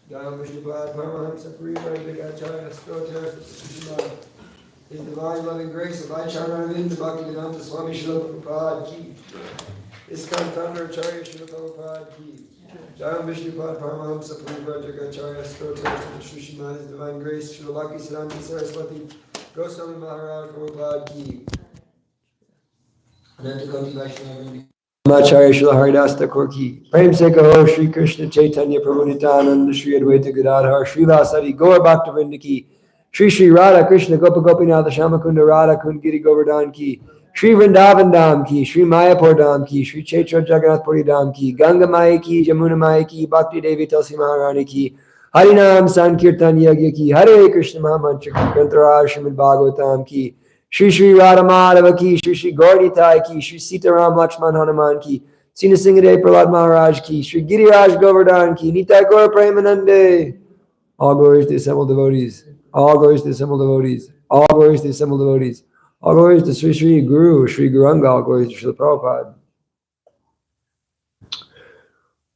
Jaya Vishnupad Paramahamsa Purivardhakacharya Stotra Srimad. His divine loving grace of Vaicharanavinda Bhaktivedanta Swami Srila Prabhupada ki. ISKCON founder Acharya Srila Prabhupada ki. Jaya Vishnupad Paramahamsa Purivardhakacharya Stotra Srimad. His divine grace Srila Bhakti Siddhanta Saraswati Goswami Maharaj Prabhupada ki. Ananta Koti Vaishnava Acharya Srila Haridas Thakur ki. Prem se kaho Shri Krishna Chaitanya Prabhu Nityananda Shri Advaita Gadadhar Shri Vasari Gaur Bhaktivinoda ki. Shri Shri Radha Krishna Gopa Gopinath Shamakunda Radha Kund Giri Govardhan ki. Shri Vrindavan Dham ki. Shri Mayapur Dham ki. Shri Chaitra Jagannath Puri Dham ki. Ganga Maya ki. Jamuna Maya ki. Bhakti Devi Tulsi Maharani ki. Harinam Sankirtan Yagya ki. Hare Krishna Mahamantra ki. Grantaraj Srimad Bhagavatam ki. Shri Shri Radha Madhava ki, Shri Shri Gauri Nitai ki, Shri Sitaram Lakshman Hanuman ki, Sina Singade Prahlad Maharaj ki, Shri Giriraj Govardhan ki, Nitai Gaur Premanande. All glories to the assembled devotees. All glories to the assembled devotees. All glories to the assembled devotees. All glories to Sri Sri Guru, Sri Gauranga. All glories to Srila Prabhupada.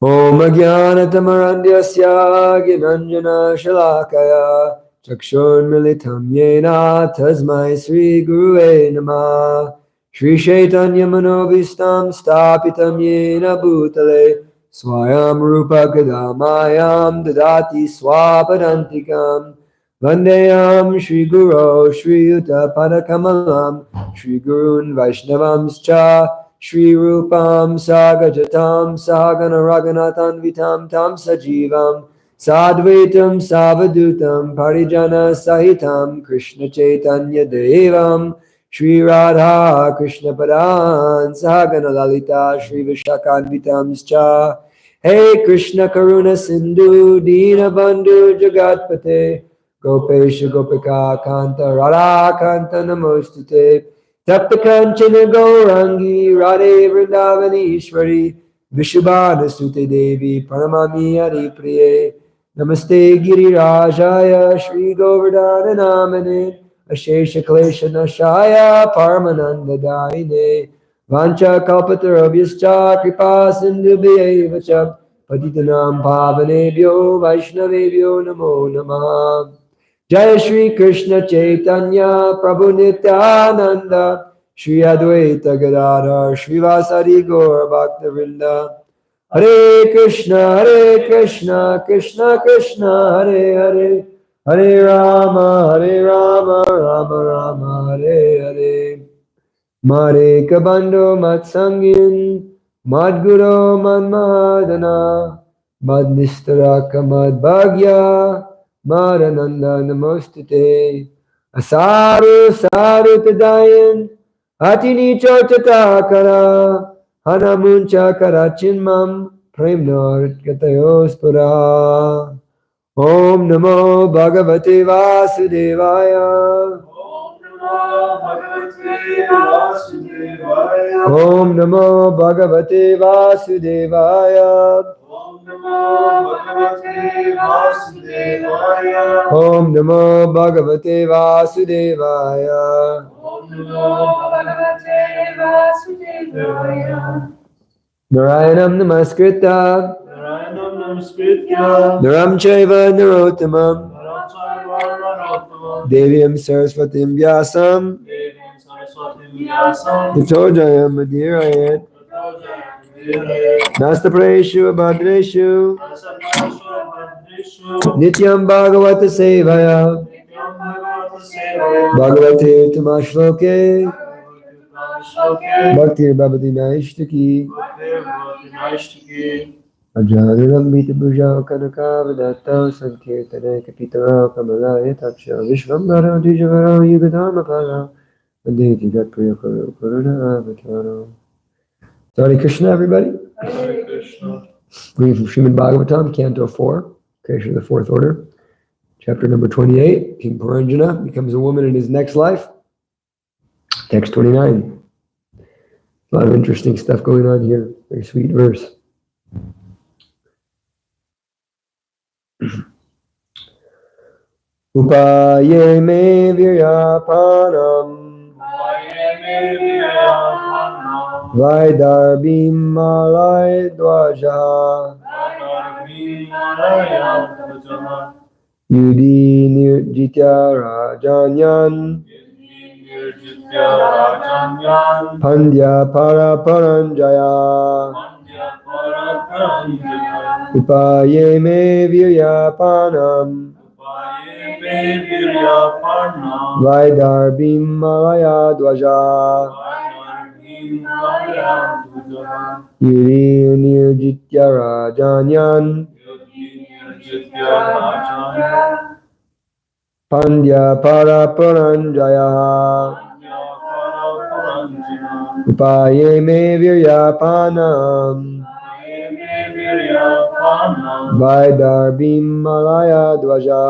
Om Ajnanatamarandhyasya Ginanjana Shalakaya Chakshur Militam Yena Tasmai Sri Gurue Namah Shri Chaitanya Manobhistam Stapitam Yena Bhutale Swayam Rupa Kadamayam Dadati Swapadantikam Vandeyam Shri Guru Shri Yuta Padakamalam Shri Gurun Vaishnavamscha Shri Rupam Sagajatam Sahagana Raghunathan Vitam Tam Sajivam Sadvaitam Savadutam Parijana Sahitam Krishna Chaitanya Devam Shri Radha Krishna Padan Sahagana Lalita Shri Vishakanvitamscha Hey Krishna Karuna Sindhu Dina Bandhu Jagatpate Gopesha Gopika Kanta Radha Kanta Namostute Tapta Kanchana Gaurangi Radhe Vrindavanishwari Vishubhana Sute Devi Paramami Hari Priye Namaste Girirajaya Shri Govardhana Namane Ashesha Klesha Nashaya Paramananda Daine Vancha Kalpatarabhyascha Kripa Sindhu Bhyevacha Patitanam Pavanebhyo Vaishnavebhyo Namo Namaha Jai Shri Krishna Chaitanya Prabhu Nityananda Shri Advaita Gadadhar Shri Vasari Gaur Bhaktivinoda Hare Krishna Krishna Krishna Hare Hare Hare Rama Rama Rama Hare Hare Mare Kabando Matsangin Madguru Manmadana Madnistaraka Madbhagya Marananda Namostate Asaru Saru Tadayan Atini Chotatakara Hanamuncha Karachinmam Premnor Katayospura Om Namo Bhagavate Vasudevaya Om Namo Bhagavate Vasudevaya Om Namo Bhagavate Vasudevaya Om Namo Bhagavate Vasudevaya Om Namo Bhagavate Vasudevaya Narayanam Namaskritya Naram Chaiva Narottamam Devyam Saraswatim Vyasam Tato Jayam Madhirayat Nastapreshu Abhadreshu Nityam Bhagavata Sevaya Bhagavate Tamashloke Bhaktir Bhavati Naishtaki Ajaranam Vita Bhuja Kanaka Vedata Sankirtana Kapitara Kamalaya Taksha Vishvambara Dijavara Yugadharma Kala Aditi Gatpriya Kuru Kuruna Avatara. Hare Krishna, everybody. Hare Krishna. Reading from Srimad Bhagavatam, Canto 4, Creation of the Fourth Order, Chapter number 28. King Puranjana becomes a woman in his next life. Text 29. A lot of interesting stuff going on here. Very sweet verse. Upaye me viryapanam Vaidarbhim malay dvaja Yudi nirjitya rajanyan Pandya para paranjaya Upaye me viryapanam Vaidarbhim malaya dvaja Yuri nirjitya rajanyan Pandya para paranjaya Upaye me viryapanam Vaidarbhim malaya dvaja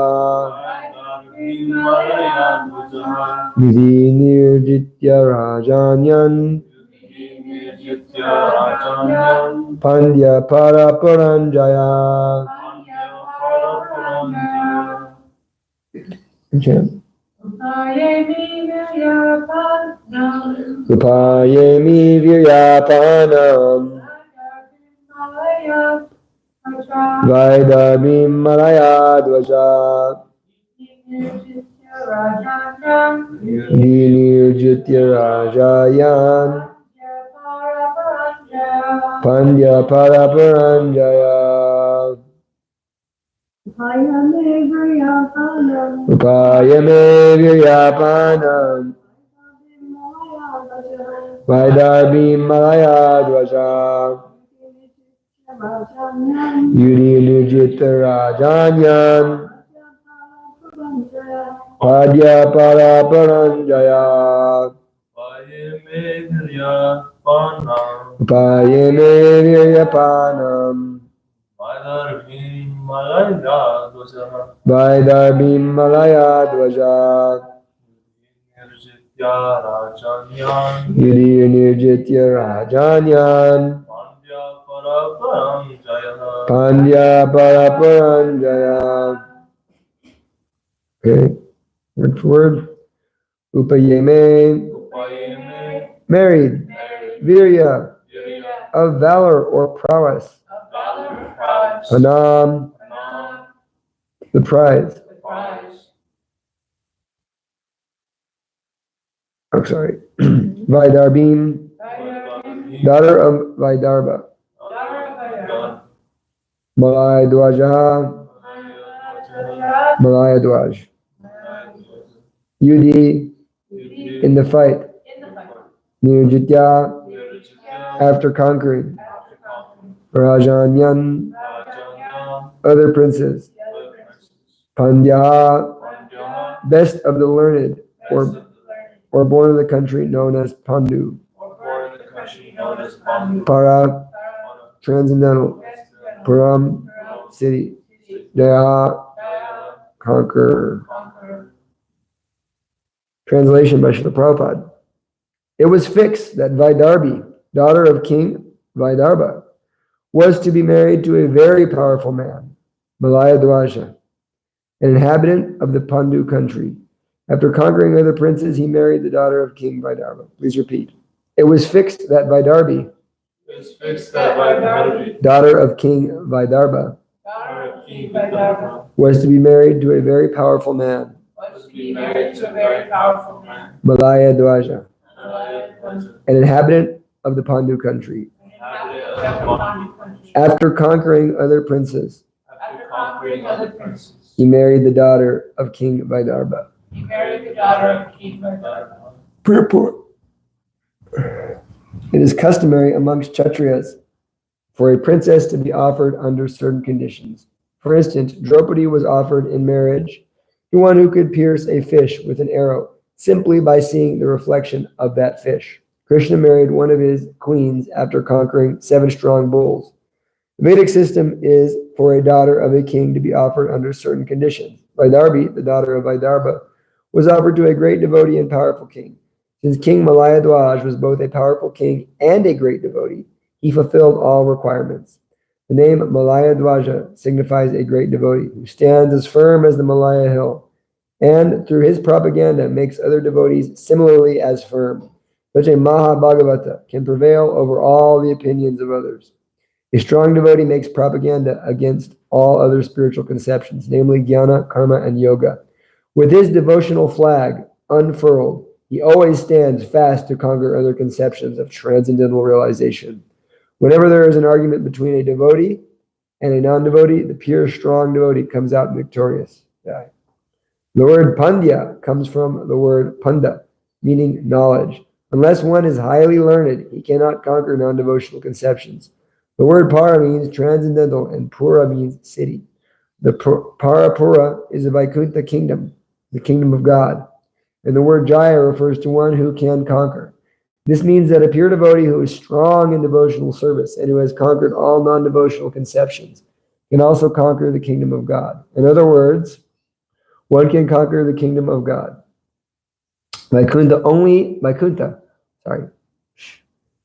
Nidhi nirjitya rajanyan Pandya para paranjaya Upayemi viryapanam Vaidarbhim malaya dvaja Nirjitya rajayan Pandya para paranjaya Upayame viryapanam Vaidarbhim malaya dvaja Yuri nirjitya rajanyan Padya para paranjaya Upayame viryapanam Vaidarbhim malaya dvaja Yuri nirjitya rajanyan Pandya para paranjaya. Okay, next word. Upayeme, married. Virya, of valor or prowess. Anam, the prize. I'm sorry. Vaidarbhim, daughter of Vaidarbha. Malaya Dwaja, Malaya Dwaj. Yudi, in the fight. Nirjitya, after conquering. Rajanyan, other princes. Pandya, best of the learned, or born of the country known as Pandu. Para, transcendental. Param, city. Daya, conqueror. Translation by Srila Prabhupada. It was fixed that Vaidarbhi, daughter of King Vaidarbha, was to be married to a very powerful man, Malaya Dwaja, an inhabitant of the Pandu country. After conquering other princes, he married the daughter of King Vaidarbha. Please repeat. It was fixed that Vaidarbhi, daughter of King Vaidarbha, was to be married to a very powerful man, Malaya Dwaja, an inhabitant of the Pandu country. After conquering other princes, he married the daughter of King Vaidarbha. Purport. It is customary amongst Kshatriyas for a princess to be offered under certain conditions. For instance, Draupadi was offered in marriage to one who could pierce a fish with an arrow simply by seeing the reflection of that fish. Krishna married one of his queens after conquering 7 strong bulls. The Vedic system is for a daughter of a king to be offered under certain conditions. Vaidarbhi, the daughter of Vaidarbha, was offered to a great devotee and powerful king. Since King Malaya Dwaj was both a powerful king and a great devotee, he fulfilled all requirements. The name Malaya Dwaja signifies a great devotee who stands as firm as the Malaya hill, and through his propaganda makes other devotees similarly as firm. Such a Maha Bhagavata can prevail over all the opinions of others. A strong devotee makes propaganda against all other spiritual conceptions, namely jnana, karma, and yoga. With his devotional flag unfurled, he always stands fast to conquer other conceptions of transcendental realization. Whenever there is an argument between a devotee and a non-devotee, the pure, strong devotee comes out victorious. Yeah. The word pandya comes from the word panda, meaning knowledge. Unless one is highly learned, he cannot conquer non-devotional conceptions. The word para means transcendental and pura means city. The Parapura is a Vaikuntha kingdom, the kingdom of God. And the word Jaya refers to one who can conquer. This means that a pure devotee who is strong in devotional service and who has conquered all non-devotional conceptions can also conquer the kingdom of God. In other words, one can conquer the kingdom of God. Vaikuntha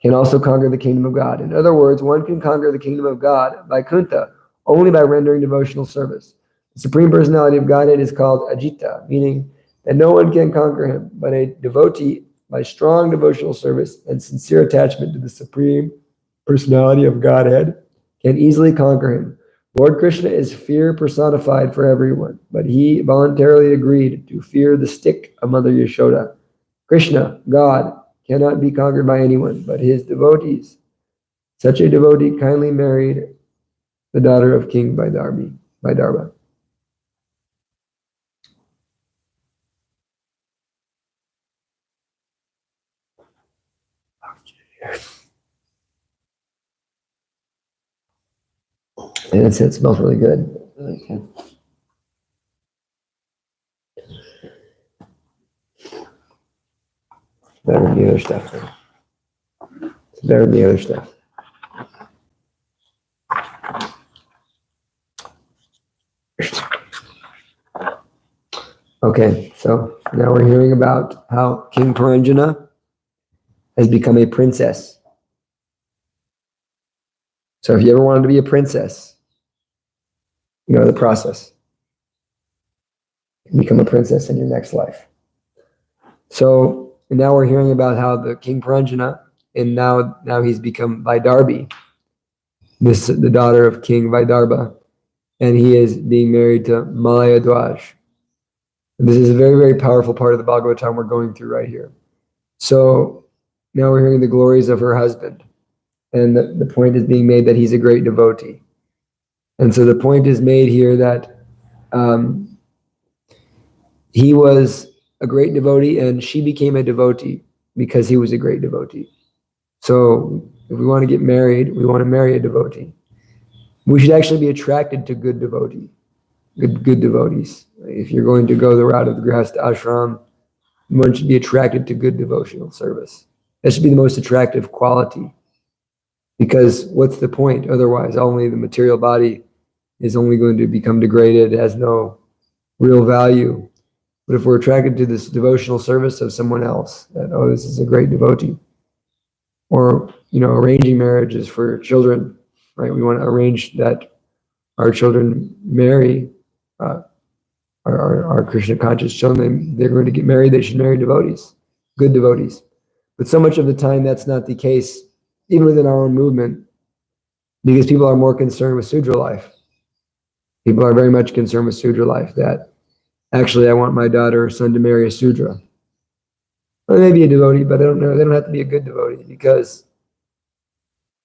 can also conquer the kingdom of God. In other words, one can conquer the kingdom of God, Vaikuntha, only by rendering devotional service. The Supreme Personality of Godhead is called Ajita, meaning that no one can conquer him, but a devotee, by strong devotional service and sincere attachment to the Supreme Personality of Godhead, can easily conquer him. Lord Krishna is fear personified for everyone, but he voluntarily agreed to fear the stick of Mother Yashoda. Krishna, God, cannot be conquered by anyone but his devotees. Such a devotee kindly married the daughter of King Vaidarbha. And it smells really good. Okay. Better than the other stuff. It's better than the other stuff. Okay, so now we're hearing about how King Puranjana has become a princess. So if you ever wanted to be a princess, you know the process. Become a princess in your next life. So now we're hearing about how the King Puranjana, and now he's become Vaidarbhi, the daughter of King Vaidarbha, and he is being married to Malaya Dwaj. This is a very, very powerful part of the Bhagavatam we're going through right here. So now we're hearing the glories of her husband. And the point is being made that he's a great devotee. And so the point is made here that he was a great devotee and she became a devotee because he was a great devotee. So if we want to get married, we want to marry a devotee. We should actually be attracted to good devotees. Good devotees. If you're going to go the route of the Grihastha ashram, one should be attracted to good devotional service. That should be the most attractive quality. Because what's the point? Otherwise, only the material body is only going to become degraded, it has no real value. But if we're attracted to this devotional service of someone else, that, oh, this is a great devotee. Or, arranging marriages for children, right? We want to arrange that our children marry our Krishna conscious children. They're going to get married, they should marry devotees, good devotees. But so much of the time that's not the case, even within our own movement, because people are more concerned with Sudra life. People are very much concerned with Sudra life, that actually I want my daughter or son to marry a Sudra. Well, they may be a devotee, but they don't have to be a good devotee, because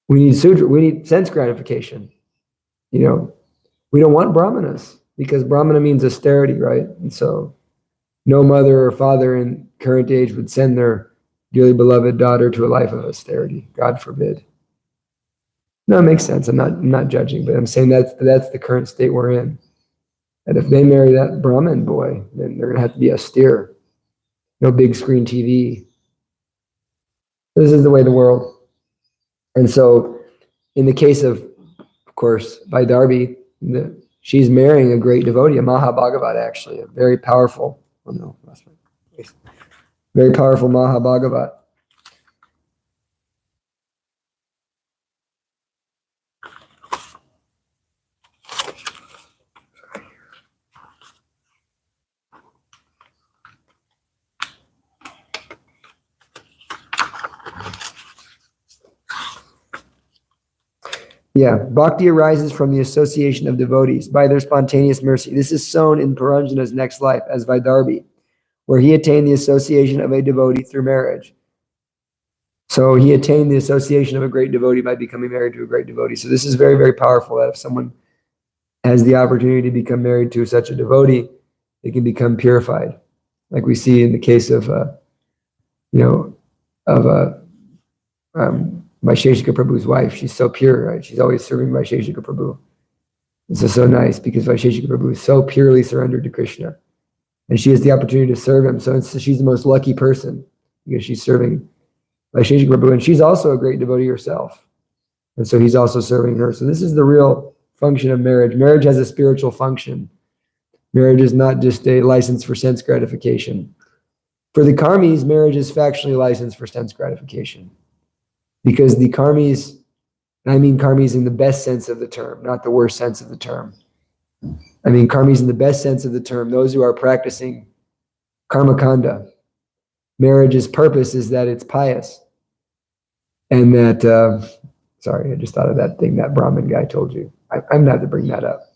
we need Sudra, we need sense gratification. We don't want Brahmanas, because Brahmana means austerity, right? And so no mother or father in current age would send their dearly beloved daughter to a life of austerity. God forbid. No, it makes sense. I'm not judging, but I'm saying that's the current state we're in. And if they marry that Brahmin boy, then they're going to have to be austere. No big screen TV. This is the way of the world. And so in the case of course, Vaidarbhi, she's marrying a great devotee, a Mahabhagavat, actually, a very powerful, very powerful Mahabhagavat. Bhakti arises from the association of devotees by their spontaneous mercy. This is sown in Paranjana's next life as Vaidarbhi, where he attained the association of a devotee through marriage. So he attained the association of a great devotee by becoming married to a great devotee. So this is very, very powerful, that if someone has the opportunity to become married to such a devotee, they can become purified. Like we see in the case of, Vaisheshika Prabhu's wife. She's so pure, right? She's always serving Vaisheshika Prabhu. This is so nice because Vaisheshika Prabhu is so purely surrendered to Krishna. And she has the opportunity to serve him. So she's the most lucky person because she's serving Vaisheshika Prabhu. And she's also a great devotee herself. And so he's also serving her. So this is the real function of marriage. Marriage has a spiritual function. Marriage is not just a license for sense gratification. For the karmis, marriage is factually licensed for sense gratification. Because the karmis, and I mean karmis in the best sense of the term, not the worst sense of the term. I mean karmis in the best sense of the term, those who are practicing karmakanda. Marriage's purpose is that it's pious. And that, sorry, I just thought of that thing that Brahmin guy told you. I'm not to bring that up.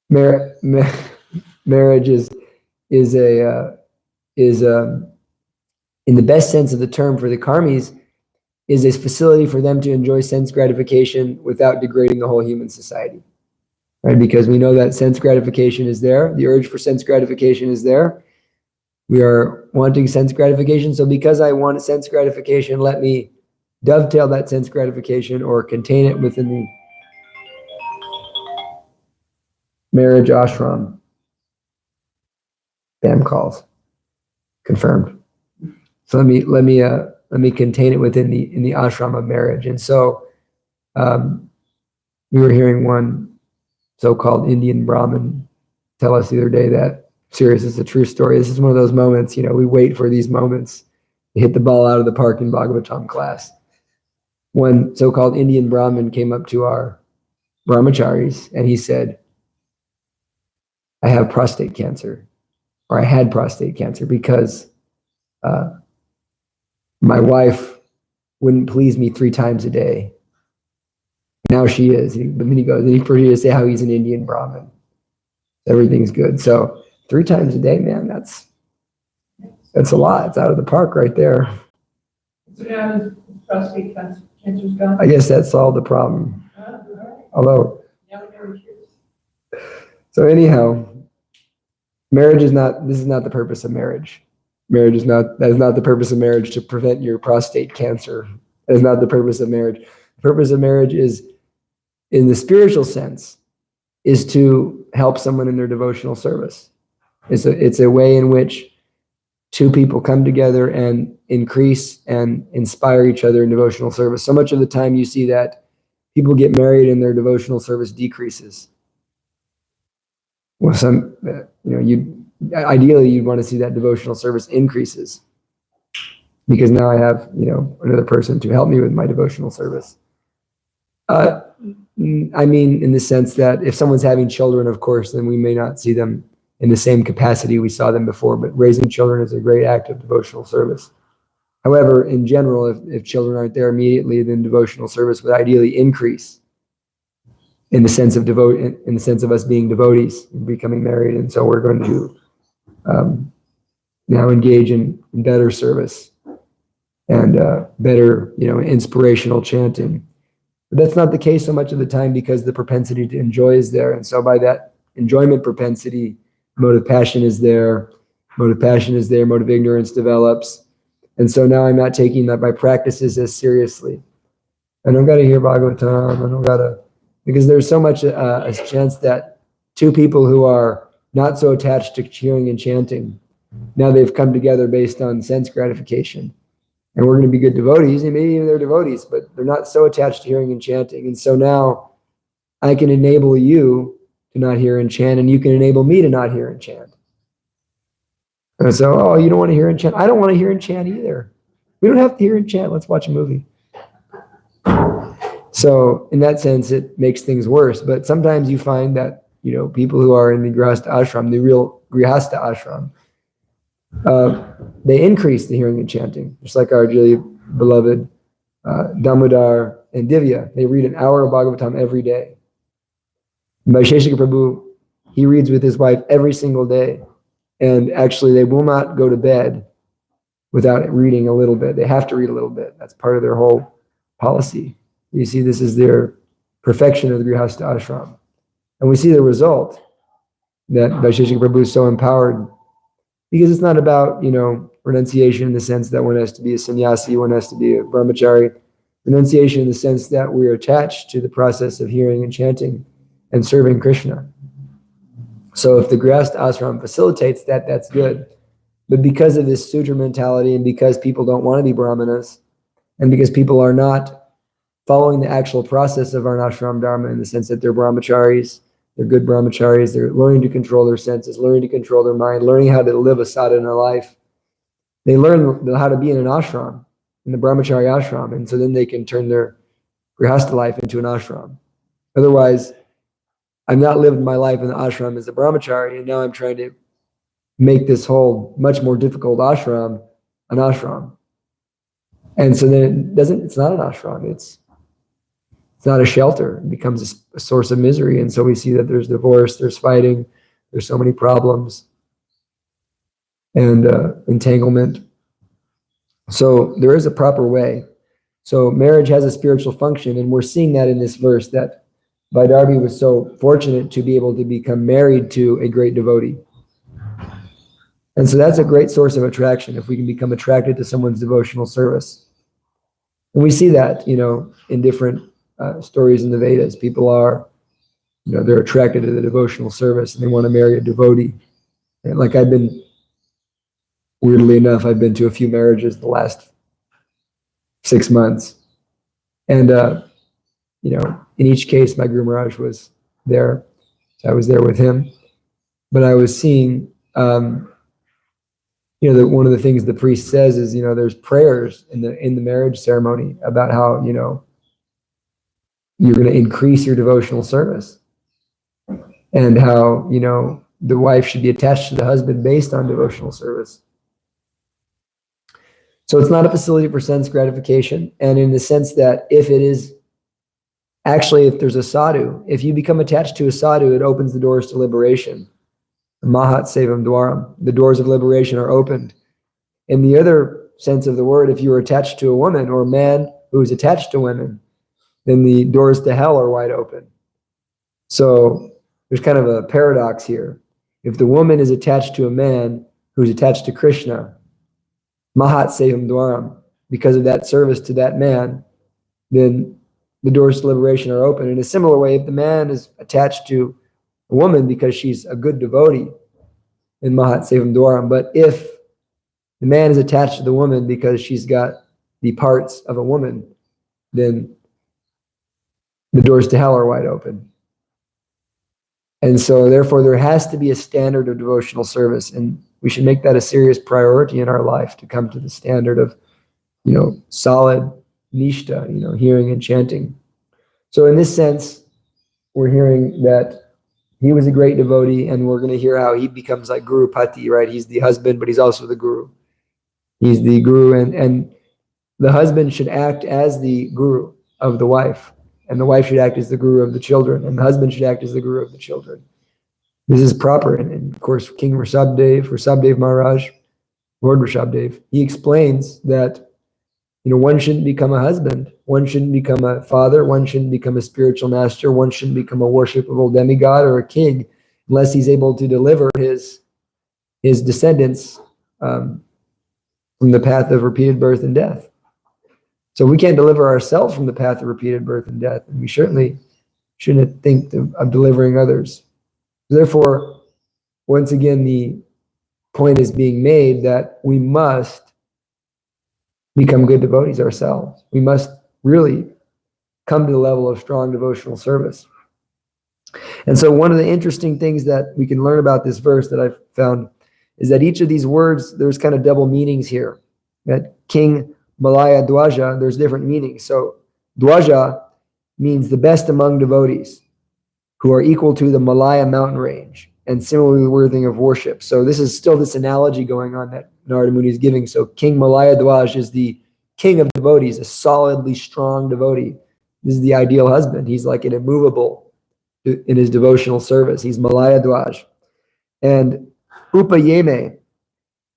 Marriage is in the best sense of the term for the karmis, is a facility for them to enjoy sense gratification without degrading the whole human society, right? Because we know that sense gratification is there. The urge for sense gratification is there. We are wanting sense gratification. So because I want sense gratification, let me dovetail that sense gratification or contain it within the marriage ashram. Spam calls. Confirmed. So let me contain it within the ashram of marriage. And so we were hearing one so-called Indian Brahmin tell us the other day that, serious, it's a true story. This is one of those moments, we wait for these moments to hit the ball out of the park in Bhagavatam class. One so-called Indian Brahmin came up to our brahmacharis and he said, I have prostate cancer, or I had prostate cancer because my wife wouldn't please me 3 times a day. Now she is. But then he goes, and he proceeded to say how he's an Indian Brahmin. Everything's good. So 3 times a day, man, that's a lot. It's out of the park right there. So now his prostate cancer's gone? I guess that solved the problem. Right. Although, Now we're very curious. So anyhow, this is not the purpose of marriage. That is not the purpose of marriage, to prevent your prostate cancer. That is not the purpose of marriage. The purpose of marriage is, in the spiritual sense, is to help someone in their devotional service. It's a way in which 2 people come together and increase and inspire each other in devotional service. So much of the time you see that people get married and their devotional service decreases. Well, ideally you'd want to see that devotional service increases, because now I have, another person to help me with my devotional service. I mean, in the sense that if someone's having children, of course, then we may not see them in the same capacity we saw them before, but raising children is a great act of devotional service. However, in general, if children aren't there immediately, then devotional service would ideally increase in the sense of us being devotees, becoming married. And so we're going to now engage in better service and better, inspirational chanting. But that's not the case so much of the time, because the propensity to enjoy is there. And so by that enjoyment propensity, mode of passion is there. Mode of ignorance develops. And so now I'm not taking my practices as seriously. I don't got to hear Bhagavatam. Because there's so much a chance that 2 people who are not so attached to hearing and chanting, now they've come together based on sense gratification. And we're going to be good devotees, and maybe even they're devotees, but they're not so attached to hearing and chanting. And so now I can enable you to not hear and chant, and you can enable me to not hear and chant. And so, you don't want to hear and chant? I don't want to hear and chant either. We don't have to hear and chant. Let's watch a movie. So in that sense, it makes things worse. But sometimes you find that, people who are in the Grihastha ashram, the real Grihastha ashram, they increase the hearing and chanting, just like our dearly beloved Damodar and Divya, they read an hour of Bhagavatam every day. Vaisheshika Prabhu, he reads with his wife every single day. And actually, they will not go to bed without reading a little bit. They have to read a little bit. That's part of their whole policy. You see, this is their perfection of the Grihastha ashram. And we see the result that Vaisheshika Prabhu is so empowered, because it's not about, renunciation in the sense that one has to be a sannyasi, one has to be a brahmachari. Renunciation in the sense that we are attached to the process of hearing and chanting and serving Krishna. So if the Grihastha ashram facilitates that, that's good. But because of this sutra mentality, and because people don't want to be brahmanas, and because people are not following the actual process of varnashram dharma in the sense that they're brahmacharis, they're good brahmacharis, they're learning to control their senses, learning to control their mind, learning how to live a sadhana life. They learn how to be in an ashram, in the brahmachari ashram, and so then they can turn their grihastha life into an ashram. Otherwise, I've not lived my life in the ashram as a brahmachari, and now I'm trying to make this whole much more difficult ashram an ashram. And so then it's not an ashram, it's not a shelter. It becomes a source of misery. And so we see that there's divorce, there's fighting, there's so many problems, and entanglement. So there is a proper way. So marriage has a spiritual function, and we're seeing that in this verse, that Vaidarbhi was so fortunate to be able to become married to a great devotee. And so that's a great source of attraction, if we can become attracted to someone's devotional service. And we see that, in different stories in the Vedas. People are, they're attracted to the devotional service, and they want to marry a devotee. And like weirdly enough, I've been to a few marriages the last 6 months. And, in each case, my Guru Maharaj was there. So I was there with him. But I was seeing, that one of the things the priest says is, there's prayers in the marriage ceremony about how, you're going to increase your devotional service, and how, the wife should be attached to the husband based on devotional service. So it's not a facility for sense gratification. And in the sense that if there's a sadhu, if you become attached to a sadhu, it opens the doors to liberation. Mahat Sevam Dwaram. The doors of liberation are opened. In the other sense of the word, if you are attached to a woman or a man who is attached to women, then the doors to hell are wide open. So there's kind of a paradox here. If the woman is attached to a man who's attached to Krishna, Mahat Sevam Dwaram, because of that service to that man, then the doors to liberation are open. In a similar way, if the man is attached to a woman because she's a good devotee, in Mahat Sevam Dwaram, but if the man is attached to the woman because she's got the parts of a woman, then the doors to hell are wide open. And so therefore there has to be a standard of devotional service, and we should make that a serious priority in our life, to come to the standard of, solid nishta, hearing and chanting. So in this sense, we're hearing that he was a great devotee, and we're going to hear how he becomes like Guru Pati, right? He's the husband, but he's also the guru. He's the guru, and the husband should act as the guru of the wife, and the wife should act as the guru of the children, and the husband should act as the guru of the children. This is proper. And of course, King Rishabdev Maharaj, Lord Rishabdev, he explains that, one shouldn't become a husband, one shouldn't become a father, one shouldn't become a spiritual master, one shouldn't become a worshipable demigod or a king unless he's able to deliver his descendants from the path of repeated birth and death. So we can't deliver ourselves from the path of repeated birth and death, and we certainly shouldn't think of delivering others. Therefore, once again, the point is being made that we must become good devotees ourselves. We must really come to the level of strong devotional service. And so one of the interesting things that we can learn about this verse that I've found is that each of these words, there's kind of double meanings here. That King Malaya Dwaja, there's different meanings. So Dwaja means the best among devotees who are equal to the Malaya mountain range, and similarly worthy of worship. So this is still this analogy going on that Narada Muni is giving. So King Malaya Dwaj is the king of devotees, a solidly strong devotee, This is the ideal husband. He's like an immovable in his devotional service. He's Malaya Dwaj. And Upayeme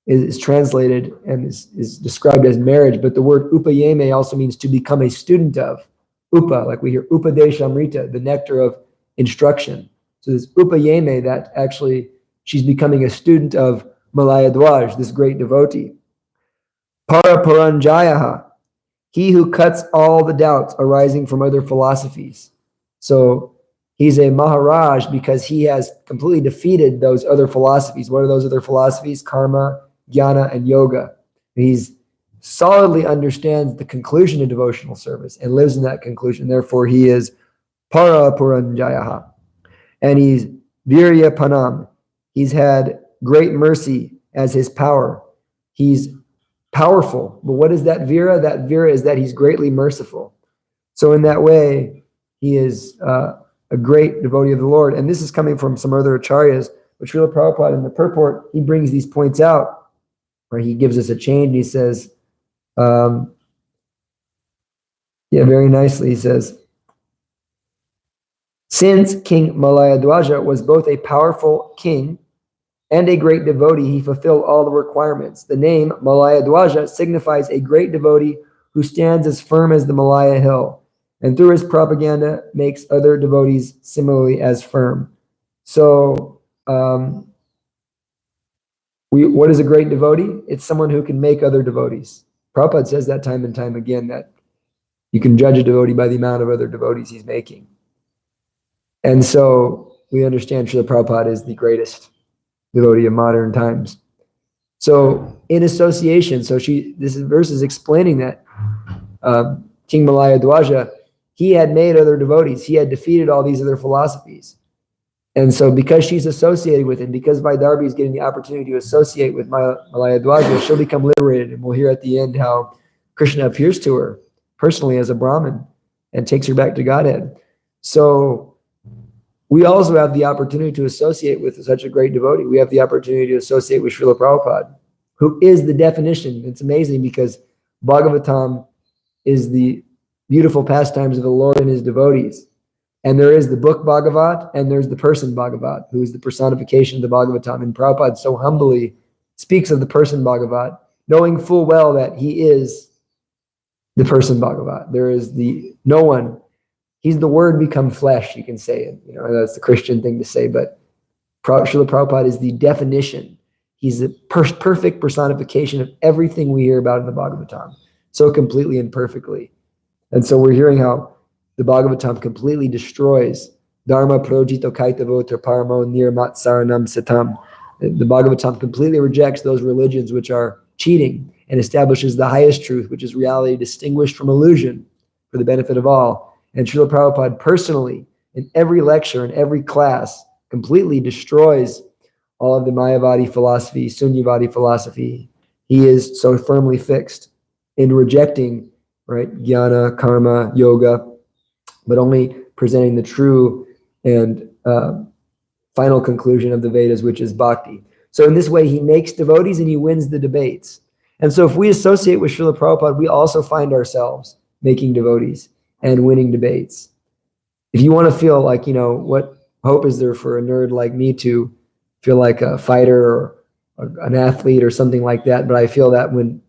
is translated and is described as marriage, but the word Upayeme also means to become a student of. Upa, like we hear Upadeshamrita, the nectar of instruction. So this Upayeme, that actually she's becoming a student of Malaya Dwaj, this great devotee. Paraparanjayaha, he who cuts all the doubts arising from other philosophies. So he's a Maharaj because he has completely defeated those other philosophies. What are those other philosophies? Karma, Jnana, and Yoga. He's solidly understands the conclusion of devotional service and lives in that conclusion. Therefore, he is Paraparanjayaha. And he's Virya Panam. He's had great mercy as his power. He's powerful. But what is that Vira? That Vira is that he's greatly merciful. So in that way, he is a great devotee of the Lord. And this is coming from some other acharyas, but Srila Prabhupada in the purport, he brings these points out where he gives us a change. He says, very nicely, he says, since King Malaya Dwaja was both a powerful king and a great devotee, he fulfilled all the requirements. The name Malaya Dwaja signifies a great devotee who stands as firm as the Malaya hill, and through his propaganda makes other devotees similarly as firm. So, what is a great devotee? It's someone who can make other devotees. Prabhupada says that time and time again, that you can judge a devotee by the amount of other devotees he's making. And so we understand Srila Prabhupada is the greatest devotee of modern times. So in association, this verse is explaining that King Malaya Dwaja, he had made other devotees. He had defeated all these other philosophies. And so because she's associated with him, because Vaidarbhi is getting the opportunity to associate with Malaya Dwaja, she'll become liberated. And we'll hear at the end how Krishna appears to her personally as a Brahmin and takes her back to Godhead. So we also have the opportunity to associate with such a great devotee. We have the opportunity to associate with Srila Prabhupada, who is the definition. It's amazing because Bhagavatam is the beautiful pastimes of the Lord and his devotees. And there is the book Bhagavat, and there's the person Bhagavat, who is the personification of the Bhagavatam. And Prabhupada so humbly speaks of the person Bhagavat, knowing full well that he is the person Bhagavat. There is no one. He's the word become flesh, you can say it. That's the Christian thing to say, but Srila Prabhupada is the definition. He's the perfect personification of everything we hear about in the Bhagavatam, so completely and perfectly. And so we're hearing how the Bhagavatam completely destroys Dharma projito kaitavo paramo nirmatsaranam satam. The Bhagavatam completely rejects those religions which are cheating and establishes the highest truth, which is reality distinguished from illusion for the benefit of all. And Srila Prabhupada personally, in every lecture, in every class, completely destroys all of the Mayavadi philosophy, Sunyavadi philosophy. He is so firmly fixed in rejecting, jnana, karma, yoga, but only presenting the true and final conclusion of the Vedas, which is bhakti. So in this way, he makes devotees and he wins the debates. And so if we associate with Srila Prabhupada, we also find ourselves making devotees and winning debates. If you want to feel like, what hope is there for a nerd like me to feel like a fighter or an athlete or something like that? But I feel that when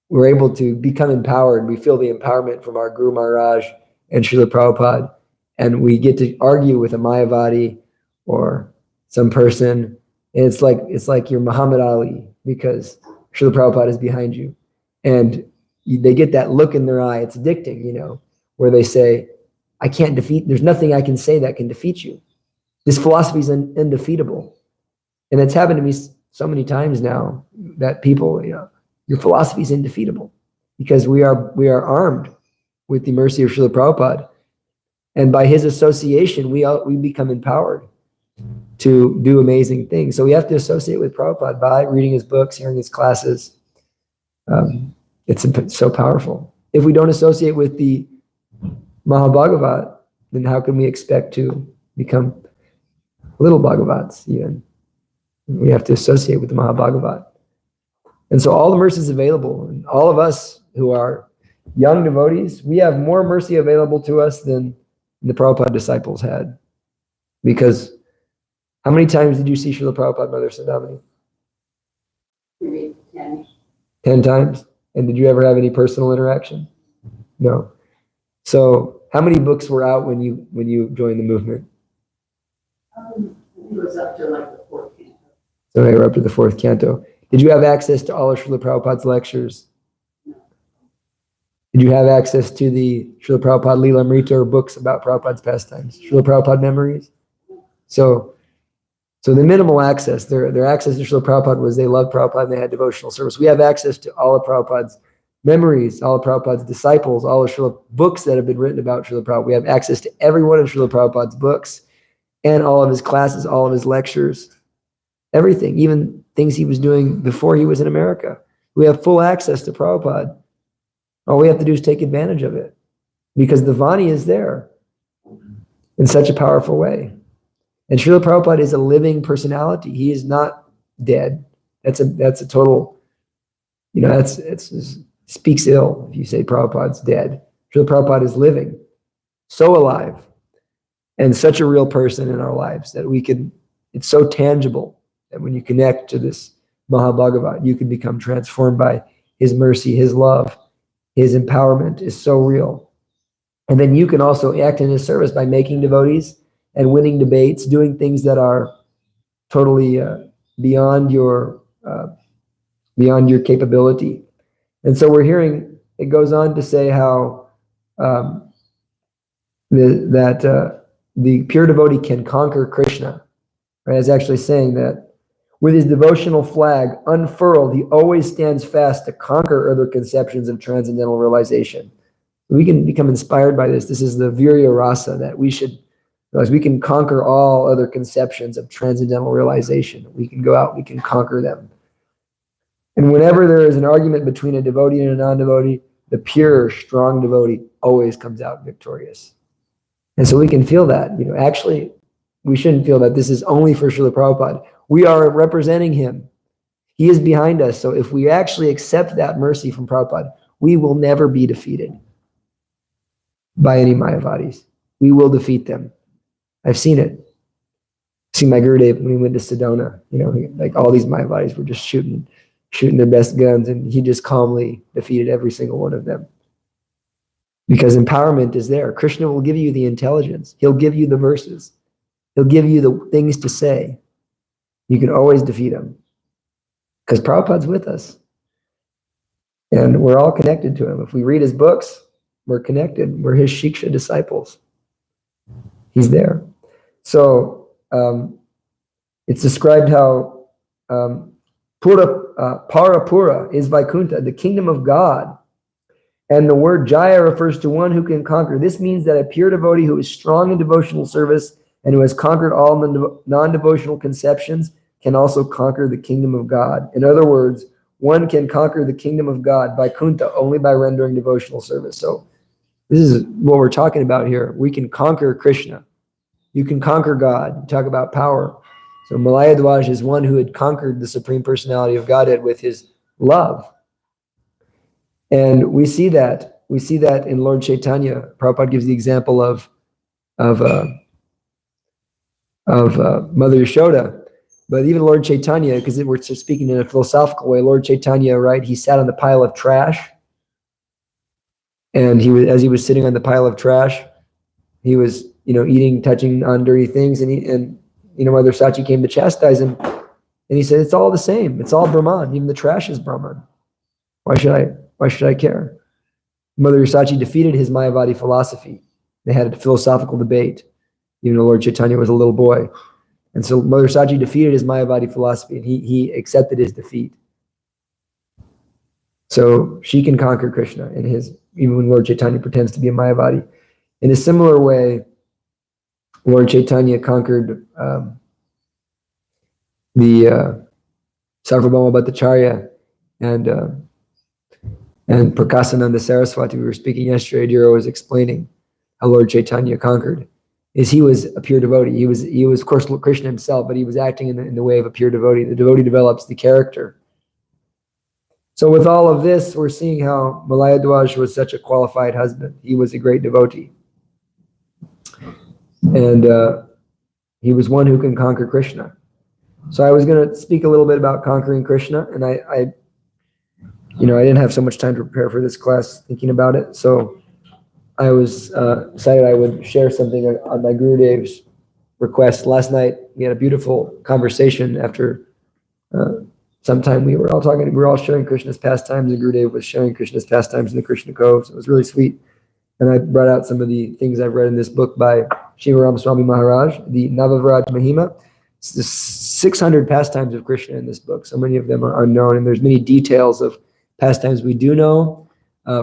we're able to become empowered, we feel the empowerment from our Guru Maharaj and Srila Prabhupada, and we get to argue with a Mayavadi or some person, and it's like you're Muhammad Ali because Srila Prabhupada is behind you. And they get that look in their eye. It's addicting, where they say, there's nothing I can say that can defeat you. This philosophy is undefeatable. And it's happened to me so many times now that people, your philosophy is undefeatable because we are armed with the mercy of Srila Prabhupada. And by his association, we become empowered to do amazing things. So we have to associate with Prabhupada by reading his books, hearing his classes. It's so powerful. If we don't associate with the Mahabhagavat, then how can we expect to become little Bhagavats even? We have to associate with the Mahabhagavat. And so all the mercy is available. And all of us who are young devotees, we have more mercy available to us than the Prabhupada disciples had. Because how many times did you see Srila Prabhupada, Mother Sandhavani? Maybe 10. 10 times? And did you ever have any personal interaction? No. So how many books were out when you joined the movement? It was up to like the 4th canto. So they were up to the 4th canto. Did you have access to all of Srila Prabhupada's lectures? No. Did you have access to the Srila Prabhupada Leela Amrita or books about Prabhupada's pastimes? Srila Prabhupada memories? So the minimal access, their access to Srila Prabhupada was they loved Prabhupada and they had devotional service. We have access to all of Prabhupada's memories, all of Prabhupada's disciples, all of Srila books that have been written about Srila Prabhupada. We have access to every one of Srila Prabhupada's books and all of his classes, all of his lectures, everything, even things he was doing before he was in America. We have full access to Prabhupada. All we have to do is take advantage of it because the Vani is there in such a powerful way. And Srila Prabhupada is a living personality. He is not dead. That's a total, speaks ill if you say Prabhupada's dead. Srila Prabhupada is living, so alive, and such a real person in our lives that it's so tangible that when you connect to this Mahabhagavat, you can become transformed by his mercy, his love, his empowerment is so real. And then you can also act in his service by making devotees and winning debates, doing things that are totally beyond your capability. And so we're hearing, it goes on to say how the pure devotee can conquer Krishna. Right? It's actually saying that with his devotional flag unfurled, he always stands fast to conquer other conceptions of transcendental realization. We can become inspired by this. This is the Virya Rasa that we should realize. We can conquer all other conceptions of transcendental realization. We can go out, we can conquer them. And whenever there is an argument between a devotee and a non-devotee, the pure, strong devotee always comes out victorious. And so we can feel that. Actually, we shouldn't feel that this is only for Srila Prabhupada. We are representing him. He is behind us. So if we actually accept that mercy from Prabhupada, we will never be defeated by any Mayavadis. We will defeat them. I've seen it. See my Gurudev when he went to Sedona, like all these Mayavadis were just shooting their best guns, and he just calmly defeated every single one of them. Because empowerment is there. Krishna will give you the intelligence. He'll give you the verses. He'll give you the things to say. You can always defeat him. Because Prabhupada's with us. And we're all connected to him. If we read his books, we're connected. We're his Shiksha disciples. He's there. So it's described how Parapura is Vaikuntha, the kingdom of God. And the word Jaya refers to one who can conquer. This means that a pure devotee who is strong in devotional service and who has conquered all non-devotional conceptions can also conquer the kingdom of God. In other words, one can conquer the kingdom of God, Vaikuntha, only by rendering devotional service. So this is what we're talking about here. We can conquer Krishna. You can conquer God. You talk about power. So Malaya Dwaj is one who had conquered the Supreme Personality of Godhead with his love. And we see that. We see that in Lord Chaitanya. Prabhupada gives the example of Mother Yashoda. But even Lord Chaitanya, because we're speaking in a philosophical way, Lord Chaitanya, right, he sat on the pile of trash. And as he was sitting on the pile of trash, he was, eating, touching on dirty things. And Mother Sachi came to chastise him. And he said, it's all the same. It's all Brahman. Even the trash is Brahman. Why should I care? Mother Sachi defeated his Mayavadi philosophy. They had a philosophical debate, even though Lord Chaitanya was a little boy. And so Mother Sachi defeated his Mayavadi philosophy, and he accepted his defeat. So she can conquer Krishna even when Lord Chaitanya pretends to be a Mayavadi. In a similar way, Lord Chaitanya conquered the Sarvabhauma Bhattacharya and Prakasananda Saraswati. We were speaking yesterday. Dira was explaining how Lord Chaitanya conquered. He was a pure devotee. He was of course Krishna himself, but he was acting in the way of a pure devotee. The devotee develops the character. So with all of this, we're seeing how Malayadwaj was such a qualified husband. He was a great devotee. And he was one who can conquer Krishna. So I was going to speak a little bit about conquering Krishna, and I didn't have so much time to prepare for this class thinking about it. So I was decided I would share something on my Gurudev's request. Last night, we had a beautiful conversation after some time we were all sharing Krishna's pastimes, and Gurudev was sharing Krishna's pastimes in the Krishna Cove. So it was really sweet. And I brought out some of the things I've read in this book by Shivaram Swami Maharaj, the Navavraj Mahima. It's the 600 pastimes of Krishna in this book. So many of them are unknown, and there's many details of pastimes we do know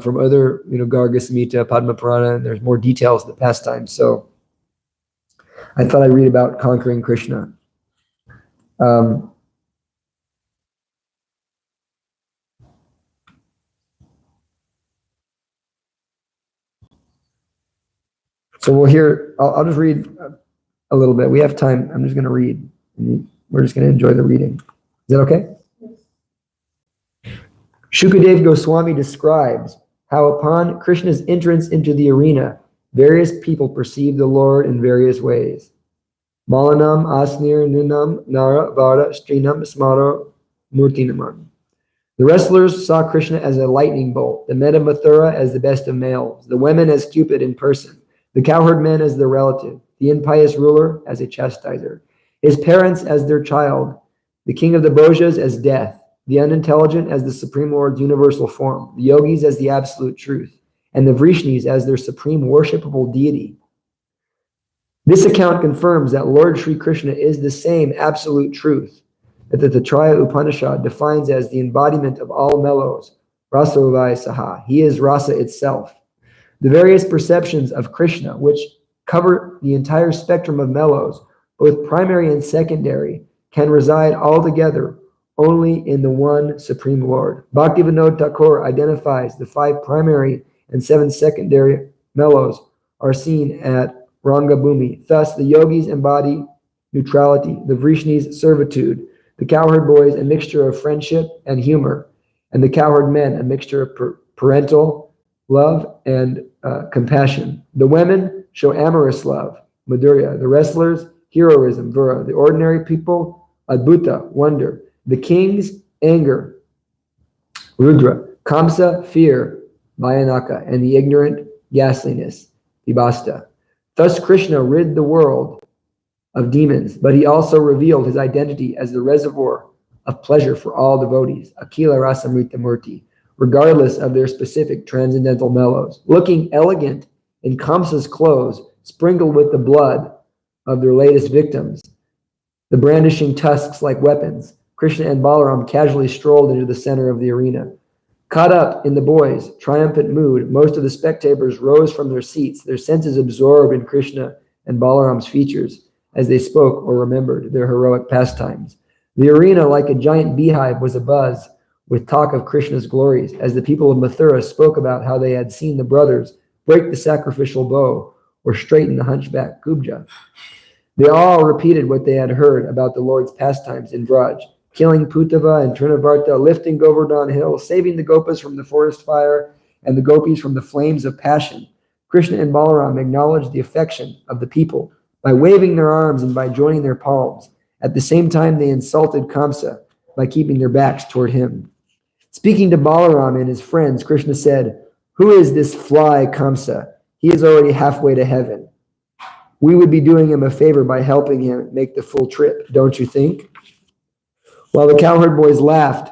from other, Garga Samhita, Padma Purana, and there's more details of the pastimes. So I thought I'd read about conquering Krishna. So we'll hear, I'll just read a little bit. We have time. I'm just going to read. We're just going to enjoy the reading. Is that okay? Shukadev Goswami describes how upon Krishna's entrance into the arena, various people perceive the Lord in various ways. Malanam, Asnir, Nunam, Nara, Vara, Strinam, Smaro, Murtinaman. The wrestlers saw Krishna as a lightning bolt, the men of Mathura as the best of males, the women as Cupid in person, the cowherd men as their relative, the impious ruler as a chastiser, his parents as their child, the king of the Bhojas as death, the unintelligent as the Supreme Lord's universal form, the yogis as the absolute truth, and the Vrishnis as their supreme worshipable deity. This account confirms that Lord Sri Krishna is the same absolute truth that the Taittiriya Upanishad defines as the embodiment of all mellows, Rasovai Saha. He is rasa itself. The various perceptions of Krishna, which cover the entire spectrum of mellows, both primary and secondary, can reside all together only in the one Supreme Lord. Bhaktivinoda Thakur identifies the 5 primary and 7 secondary mellows are seen at Ranga Bhumi. Thus, the yogis embody neutrality, the Vrishnis servitude, the cowherd boys a mixture of friendship and humor, and the cowherd men a mixture of parental love and compassion. The women show amorous love, Madhurya. The wrestlers, heroism, Vura. The ordinary people, Adbhuta, wonder. The kings, anger, Rudra. Kamsa, fear, Bhayanaka. And the ignorant, ghastliness, Vibhasta. Thus Krishna rid the world of demons, but he also revealed his identity as the reservoir of pleasure for all devotees, Akila Rasamrita Murti, regardless of their specific transcendental mellows. Looking elegant in Kamsa's clothes, sprinkled with the blood of their latest victims, the brandishing tusks like weapons, Krishna and Balaram casually strolled into the center of the arena. Caught up in the boys' triumphant mood, most of the spectators rose from their seats, their senses absorbed in Krishna and Balaram's features as they spoke or remembered their heroic pastimes. The arena, like a giant beehive, was abuzz with talk of Krishna's glories as the people of Mathura spoke about how they had seen the brothers break the sacrificial bow or straighten the hunchback Kubja. They all repeated what they had heard about the Lord's pastimes in Vraj, killing Putava and Trinavarta, lifting Govardhan Hill, saving the Gopas from the forest fire and the Gopis from the flames of passion. Krishna and Balaram acknowledged the affection of the people by waving their arms and by joining their palms. At the same time, they insulted Kamsa by keeping their backs toward him. Speaking to Balaram and his friends, Krishna said, "Who is this fly Kamsa? He is already halfway to heaven. We would be doing him a favor by helping him make the full trip, don't you think?" While the cowherd boys laughed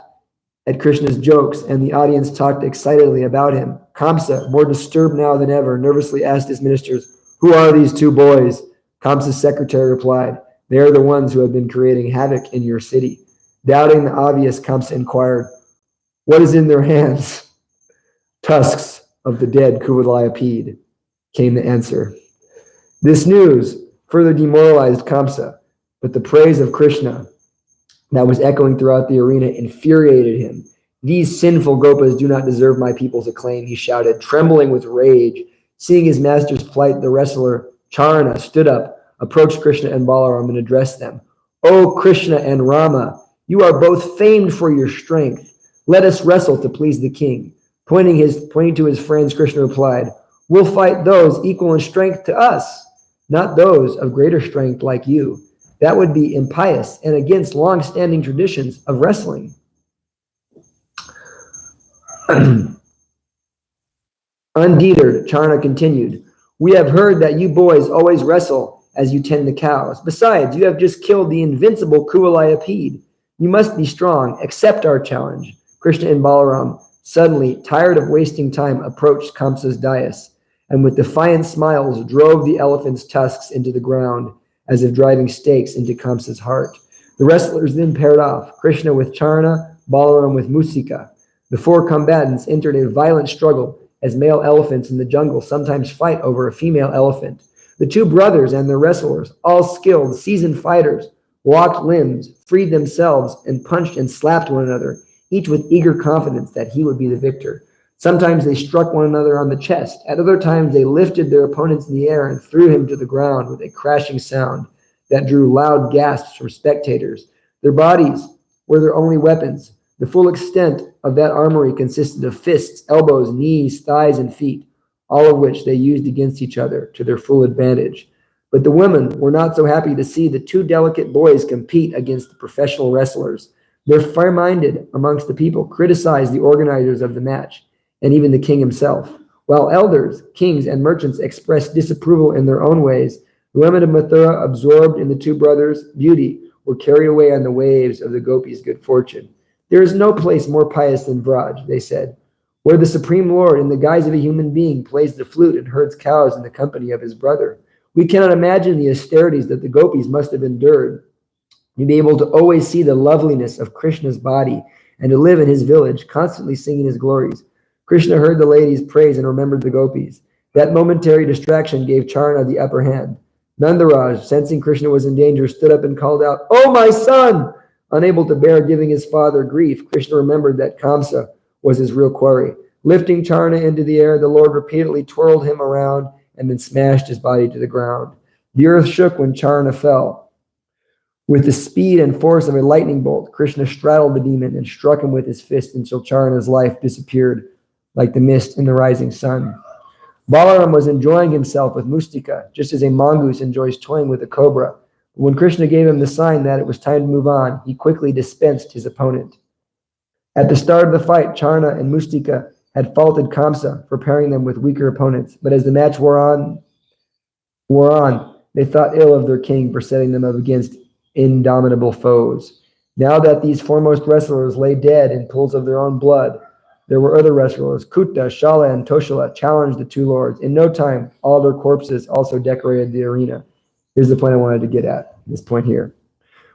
at Krishna's jokes and the audience talked excitedly about him, Kamsa, more disturbed now than ever, nervously asked his ministers, "Who are these 2 boys?" Kamsa's secretary replied, "They are the ones who have been creating havoc in your city." Doubting the obvious, Kamsa inquired, "What is in their hands?" "Tusks of the dead Kuvalayapid," came the answer. This news further demoralized Kamsa, but the praise of Krishna that was echoing throughout the arena infuriated him. "These sinful Gopas do not deserve my people's acclaim," he shouted, trembling with rage. Seeing his master's plight, the wrestler Charana stood up, approached Krishna and Balaram and addressed them. "O Krishna and Rama, you are both famed for your strength. Let us wrestle to please the king. Pointing to his friends, Krishna replied, we'll fight those equal in strength to us, not those of greater strength like you. That would be impious and against long-standing traditions of wrestling. Undeterred, Charna continued, we have heard that you boys always wrestle as you tend the cows. Besides, you have just killed the invincible Kuvalayapid. You must be strong. Accept our challenge. Krishna and Balaram, suddenly, tired of wasting time, approached Kamsa's dais, and with defiant smiles drove the elephant's tusks into the ground, as if driving stakes into Kamsa's heart. The wrestlers then paired off, Krishna with Charna, Balaram with Musika. The four combatants entered a violent struggle, as male elephants in the jungle sometimes fight over a female elephant. The two brothers and their wrestlers, all skilled, seasoned fighters, walked limbs, freed themselves, and punched and slapped one another, each with eager confidence that he would be the victor. Sometimes they struck one another on the chest. At other times, they lifted their opponents in the air and threw him to the ground with a crashing sound that drew loud gasps from spectators. Their bodies were their only weapons. The full extent of that armory consisted of fists, elbows, knees, thighs, and feet, all of which they used against each other to their full advantage. But the women were not so happy to see the two delicate boys compete against the professional wrestlers. Their fair-minded amongst the people criticized the organizers of the match, and even the king himself. While elders, kings, and merchants expressed disapproval in their own ways, the women of Mathura, absorbed in the two brothers' beauty, were carried away on the waves of the gopis' good fortune. There is no place more pious than Vraj, they said, where the Supreme Lord, in the guise of a human being, plays the flute and herds cows in the company of his brother. We cannot imagine the austerities that the gopis must have endured to be able to always see the loveliness of Krishna's body and to live in his village, constantly singing his glories. Krishna heard the ladies' praise and remembered the gopis. That momentary distraction gave Charna the upper hand. Nandaraj, sensing Krishna was in danger, stood up and called out, "Oh, my son!" Unable to bear giving his father grief, Krishna remembered that Kamsa was his real quarry. Lifting Charna into the air, the Lord repeatedly twirled him around and then smashed his body to the ground. The earth shook when Charna fell. With the speed and force of a lightning bolt, Krishna straddled the demon and struck him with his fist until Charna's life disappeared like the mist in the rising sun. Balaram was enjoying himself with Mustika, just as a mongoose enjoys toying with a cobra. When Krishna gave him the sign that it was time to move on, he quickly dispensed his opponent. At the start of the fight, Charna and Mustika had faulted Kamsa for pairing them with weaker opponents, but as the match wore on, they thought ill of their king for setting them up against indomitable foes. Now that these foremost wrestlers lay dead in pools of their own blood, there were other wrestlers. Kutta, Shala, and Toshala challenged the two lords. In no time, all their corpses also decorated the arena. Here's the point I wanted to get at, this point here.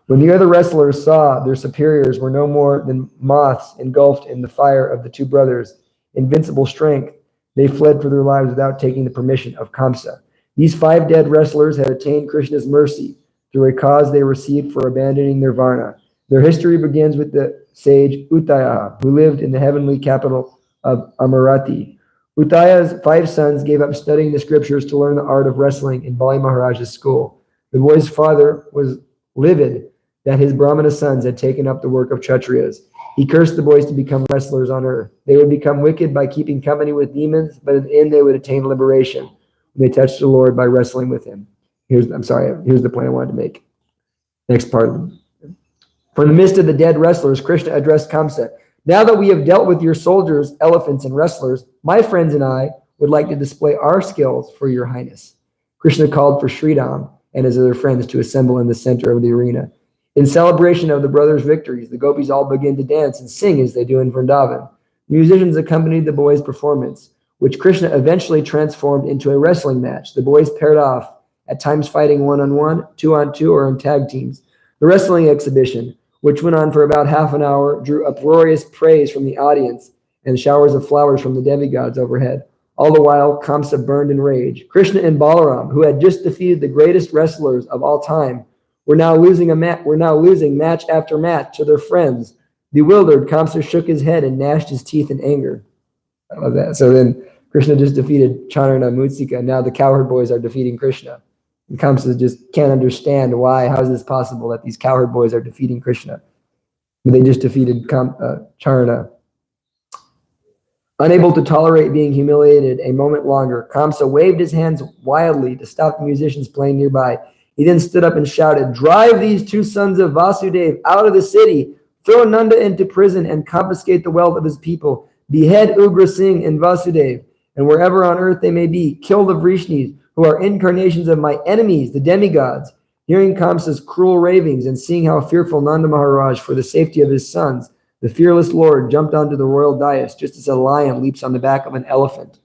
When the other wrestlers saw their superiors were no more than moths engulfed in the fire of the two brothers' invincible strength, they fled for their lives without taking the permission of Kamsa. These 5 dead wrestlers had attained Krishna's mercy through a cause they received for abandoning their varna. Their history begins with the sage Uttaya, who lived in the heavenly capital of Amarati. Uttaya's 5 sons gave up studying the scriptures to learn the art of wrestling in Bali Maharaj's school. The boy's father was livid that his Brahmana sons had taken up the work of Kshatriyas. He cursed the boys to become wrestlers on earth. They would become wicked by keeping company with demons, but in the end they would attain liberation when they touched the Lord by wrestling with him. Here's the point I wanted to make. Next part. From the midst of the dead wrestlers, Krishna addressed Kamsa. Now that we have dealt with your soldiers, elephants, and wrestlers, my friends and I would like to display our skills for your highness. Krishna called for Sridham and his other friends to assemble in the center of the arena. In celebration of the brothers' victories, the gopis all began to dance and sing as they do in Vrindavan. Musicians accompanied the boys' performance, which Krishna eventually transformed into a wrestling match. The boys paired off, at times fighting 1-on-1, 2-on-2, or in tag teams. The wrestling exhibition, which went on for about half an hour, drew uproarious praise from the audience and showers of flowers from the demigods overhead. All the while, Kamsa burned in rage. Krishna and Balaram, who had just defeated the greatest wrestlers of all time, were now losing match after match to their friends. Bewildered, Kamsa shook his head and gnashed his teeth in anger. I love that. So then Krishna just defeated Chandrana and Mutsika, and now the cowherd boys are defeating Krishna. And Kamsa just can't understand why. How is this possible that these cowherd boys are defeating Krishna? But they just defeated Chandrana Unable to tolerate being humiliated a moment longer, Kamsa waved his hands wildly to stop the musicians playing nearby. He then stood up and shouted, "Drive these two sons of Vasudev out of the city, throw Nanda into prison, and confiscate the wealth of his people. Behead Ugra Singh and Vasudev, and wherever on earth they may be, kill the Vrishnis, who are incarnations of my enemies, the demigods." Hearing Kamsa's cruel ravings and seeing how fearful Nanda Maharaj for the safety of his sons, the fearless Lord jumped onto the royal dais just as a lion leaps on the back of an elephant.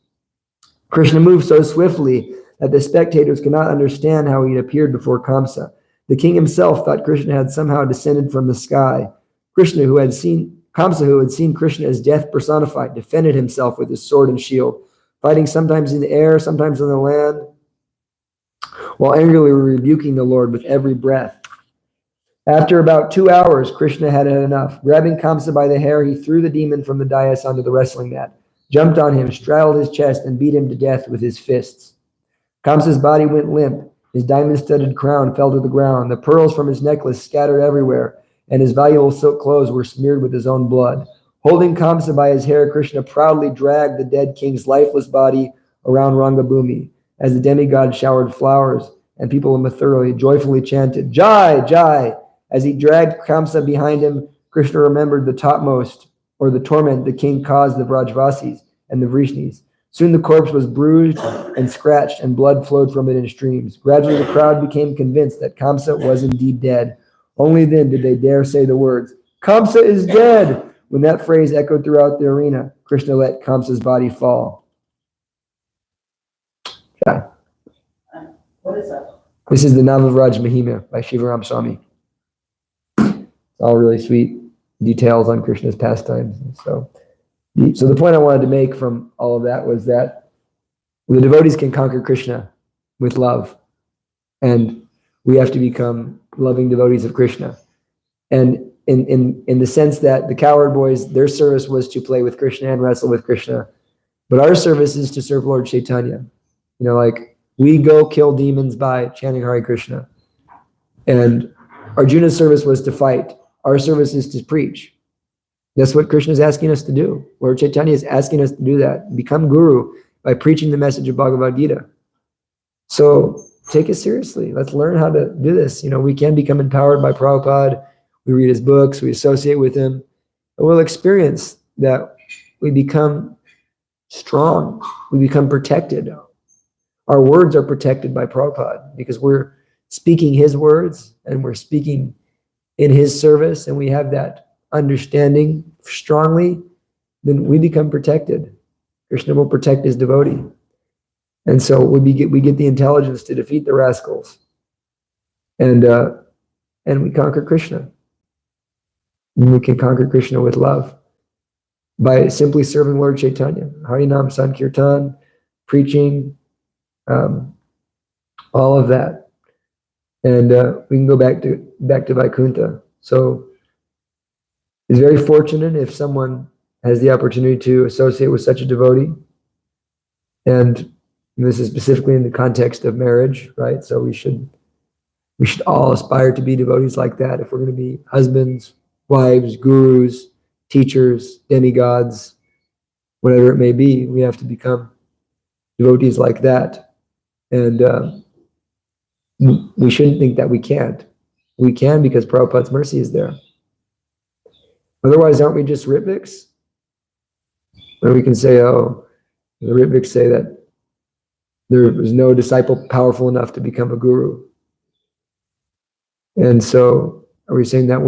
Krishna moved so swiftly that the spectators could not understand how he had appeared before Kamsa. The king himself thought Krishna had somehow descended from the sky. Kamsa, who had seen Krishna as death personified, defended himself with his sword and shield, fighting sometimes in the air, sometimes on the land, while angrily rebuking the Lord with every breath. After about 2 hours, Krishna had had enough. Grabbing Kamsa by the hair, he threw the demon from the dais onto the wrestling mat, jumped on him, straddled his chest, and beat him to death with his fists. Kamsa's body went limp. His diamond-studded crown fell to the ground. The pearls from his necklace scattered everywhere, and his valuable silk clothes were smeared with his own blood. Holding Kamsa by his hair, Krishna proudly dragged the dead king's lifeless body around Rangabhumi as the demigod showered flowers, and people of Mathura joyfully chanted, "Jai, Jai!" As he dragged Kamsa behind him, Krishna remembered the topmost, or the torment the king caused the Vrajvasis and the Vrishnis. Soon the corpse was bruised and scratched, and blood flowed from it in streams. Gradually the crowd became convinced that Kamsa was indeed dead. Only then did they dare say the words, "Kamsa is dead!" When that phrase echoed throughout the arena, Krishna let Kamsa's body fall. Yeah. What is that? This is the Navavraj Mahima by Shivaram Swami. It's all really sweet details on Krishna's pastimes. So the point I wanted to make from all of that was that the devotees can conquer Krishna with love, and we have to become loving devotees of Krishna. And in the sense that the cowherd boys, their service was to play with Krishna and wrestle with Krishna, but our service is to serve Lord Chaitanya. Like we go kill demons by chanting Hare Krishna, and Arjuna's service was to fight. Our service is to preach. That's what Krishna is asking us to do. Lord Chaitanya is asking us to do that. Become guru by preaching the message of Bhagavad Gita. So take it seriously. Let's learn how to do this. We can become empowered by Prabhupada. We read his books, we associate with him, and we'll experience that we become strong, we become protected. Our words are protected by Prabhupada because we're speaking his words and we're speaking in his service, and we have that understanding strongly, then we become protected. Krishna will protect his devotee. And so we get the intelligence to defeat the rascals. And we conquer Krishna. And we can conquer Krishna with love by simply serving Lord Chaitanya. Harinam Sankirtan, preaching, all of that. And we can go back to Vaikuntha. So it's very fortunate if someone has the opportunity to associate with such a devotee. And this is specifically in the context of marriage, right? So we should all aspire to be devotees like that. If we're going to be husbands, wives, gurus, teachers, demigods, whatever it may be, we have to become devotees like that. And we shouldn't think that we can't. We can because Prabhupada's mercy is there. Otherwise, aren't we just Ritviks? Or we can say, oh, the Ritviks say that there was no disciple powerful enough to become a guru. And so are we saying that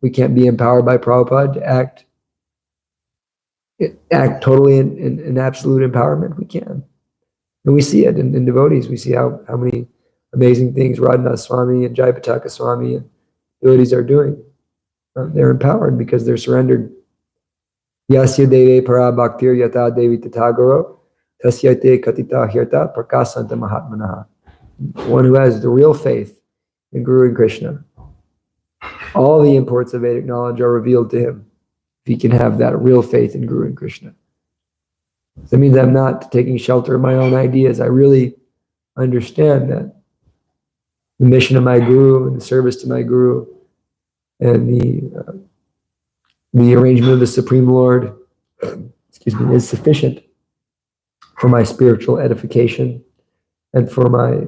we can't be empowered by Prabhupada to act totally in absolute empowerment? We can. And we see it in devotees. We see how many amazing things Radhanath Swami and Jayapataka Swami and devotees are doing. They're empowered because they're surrendered. Yasya deve para bhaktir yata devi tatagaro tasyate katita hirta prakasanta mahatmanaha. One who has the real faith in Guru and Krishna. All the imports of Vedic knowledge are revealed to him if he can have that real faith in Guru and Krishna. That means I'm not taking shelter of my own ideas. I really understand that the mission of my Guru and the service to my Guru and the arrangement of the Supreme Lord is sufficient for my spiritual edification and for my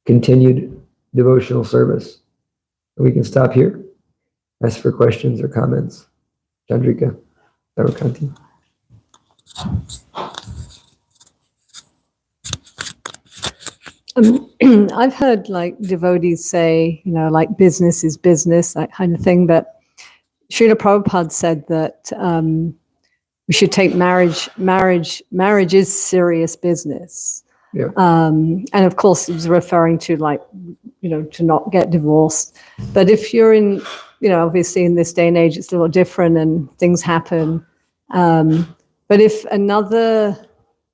continued devotional service. We can stop here. Ask for questions or comments. Chandrika, Dharmakanti. I've heard like devotees say, like business is business, that kind of thing. But Srila Prabhupada said that we should take marriage is serious business. Yeah. And of course, he was referring to to not get divorced. But if you're in, obviously in this day and age, it's a little different and things happen. But if another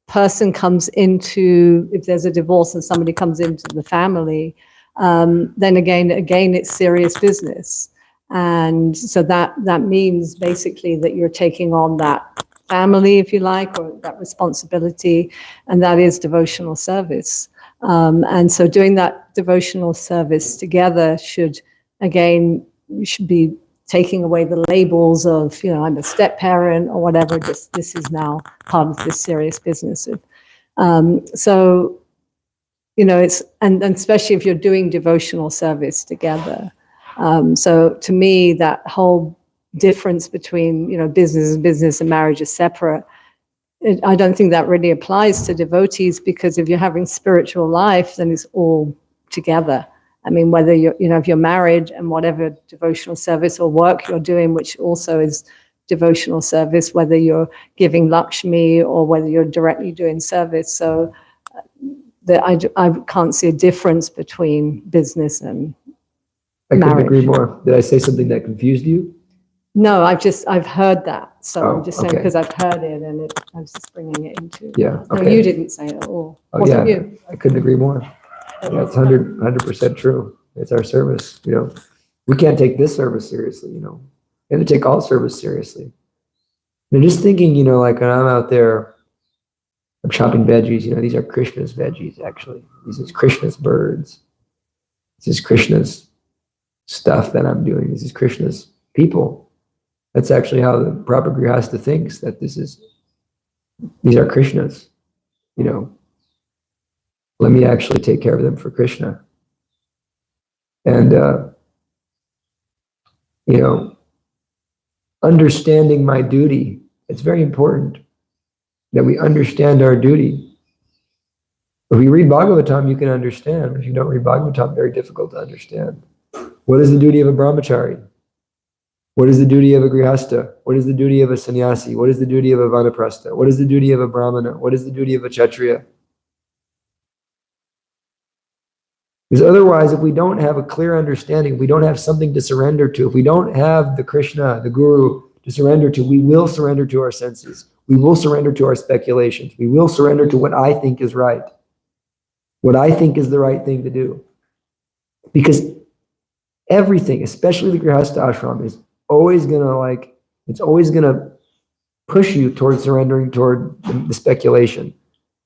person comes into, if there's a divorce and somebody comes into the family, then again, it's serious business. And so that means basically that you're taking on that family, if you like, or that responsibility, and that is devotional service. And so doing that devotional service together we should be taking away the labels of, I'm a step parent or whatever. This is now part of this serious business. So, it's, and especially if you're doing devotional service together. So to me, that whole difference between, business is business and marriage is separate. I don't think that really applies to devotees, because if you're having spiritual life, then it's all together. I mean, whether you're, if you're married and whatever devotional service or work you're doing, which also is devotional service, whether you're giving Lakshmi or whether you're directly doing service. So I can't see a difference between business and marriage. I couldn't agree more. Did I say something that confused you? No, I've heard that. So I'm just saying, okay. because I've heard it and I was just bringing it into. Yeah. No, Okay. you didn't say it at all. Oh, Wasn't yeah. you? I couldn't agree more. Yeah, it's 100% true. It's our service. We can't take this service seriously. We have to take all service seriously. And just thinking, like when I'm out there, I'm chopping veggies. These are Krishna's veggies. Actually, this is Krishna's birds. This is Krishna's stuff that I'm doing. This is Krishna's people. That's actually how the proper grihastha thinks, that these are Krishna's. Let me actually take care of them for Krishna. And, understanding my duty, it's very important that we understand our duty. If you read Bhagavatam, you can understand. If you don't read Bhagavatam, very difficult to understand. What is the duty of a brahmachari? What is the duty of a grihastha? What is the duty of a sannyasi? What is the duty of a vanaprastha? What is the duty of a brahmana? What is the duty of a kshatriya? Because otherwise, if we don't have a clear understanding, we don't have something to surrender to, if we don't have the Krishna, the Guru, to surrender to, we will surrender to our senses. We will surrender to our speculations. We will surrender to what I think is right. What I think is the right thing to do. Because everything, especially the Grihastha ashram, is always gonna push you towards surrendering toward the speculation,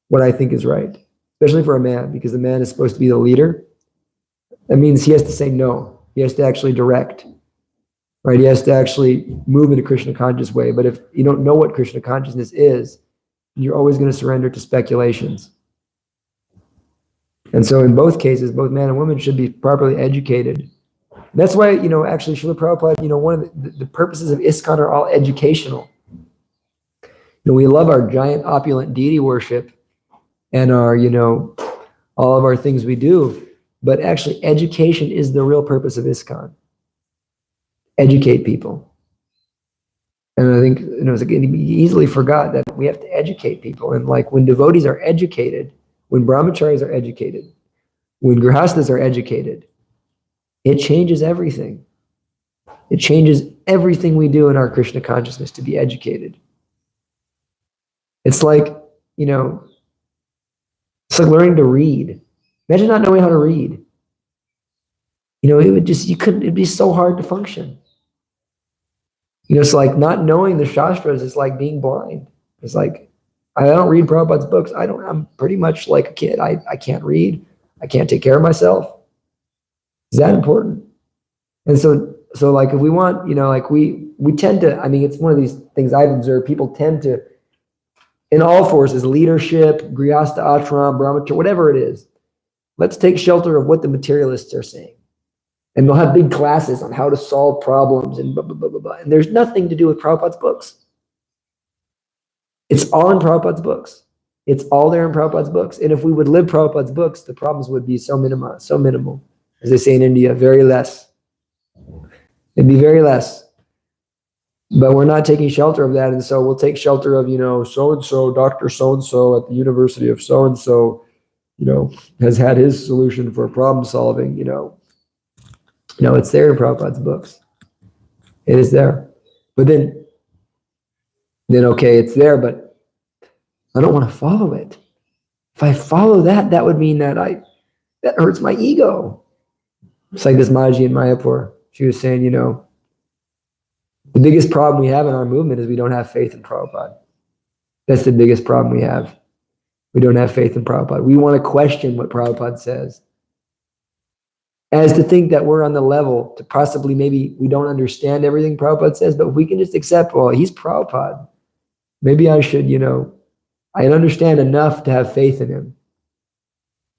what I think is right. Especially for a man, because the man is supposed to be the leader. That means he has to say no. He has to actually direct, right? He has to actually move in a Krishna conscious way. But if you don't know what Krishna consciousness is, you're always going to surrender to speculations. And so in both cases, both man and woman should be properly educated. That's why, actually, Srila Prabhupada, one of the purposes of ISKCON are all educational. We love our giant opulent deity worship and our, all of our things we do. But actually, education is the real purpose of ISKCON. Educate people. And I think, we easily forgot that we have to educate people. And like when devotees are educated, when brahmacharis are educated, when grihasthas are educated, it changes everything. It changes everything we do in our Krishna consciousness to be educated. It's like, it's like learning to read. Imagine not knowing how to read. It'd be so hard to function. It's like not knowing the Shastras is like being blind. It's like, I don't read Prabhupada's books. I'm pretty much like a kid. I can't read. I can't take care of myself. Is that important? And so So like if we want, like we tend to, I mean, it's one of these things I've observed, people tend to, in all forces, leadership, Grihastha ashram, brahmacharya, whatever it is, let's take shelter of what the materialists are saying. And they'll have big classes on how to solve problems and blah, blah, blah, blah, blah. And there's nothing to do with Prabhupada's books. It's all in Prabhupada's books. It's all there in Prabhupada's books. And if we would live Prabhupada's books, the problems would be so minimal. As they say in India, very less. It'd be very less. But we're not taking shelter of that. And so we'll take shelter of, so-and-so, Dr. So-and-so at the University of so-and-so, has had his solution for problem solving, it's there in Prabhupada's books. It is there. But then okay, it's there, but I don't want to follow it. If I follow that, that would mean that that hurts my ego. It's like this Maji in Mayapur. She was saying, the biggest problem we have in our movement is we don't have faith in Prabhupada. That's the biggest problem we have. We don't have faith in Prabhupada. We want to question what Prabhupada says. As to think that we're on the level to possibly maybe we don't understand everything Prabhupada says, but we can just accept, well, he's Prabhupada. Maybe I should, I understand enough to have faith in him.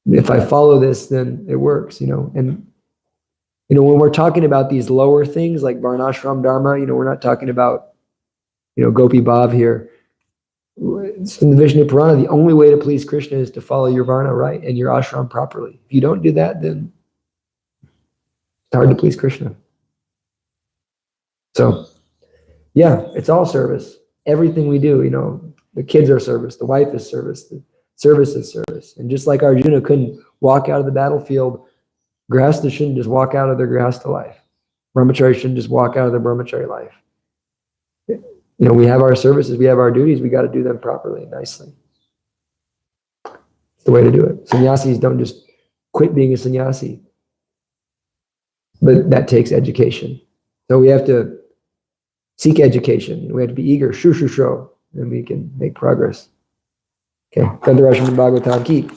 If I follow this, then it works, and when we're talking about these lower things like Varnashram Dharma, we're not talking about, Gopi Bhav here. It's in the Vishnu Purana, the only way to please Krishna is to follow your Varna right and your ashram properly. If you don't do that, then it's hard to please Krishna. So, yeah, it's all service. Everything we do, the kids are service, the wife is service, the service is service. And just like Arjuna couldn't walk out of the battlefield, Grihastha shouldn't just walk out of their Grihastha life. Brahmachari shouldn't just walk out of their Brahmachari life. We have our services, we have our duties, we got to do them properly, nicely. It's the way to do it. Sannyasis don't just quit being a sannyasi. But that takes education. So we have to seek education. We have to be eager, shushu, and we can make progress. Okay, Bhagavatam ki.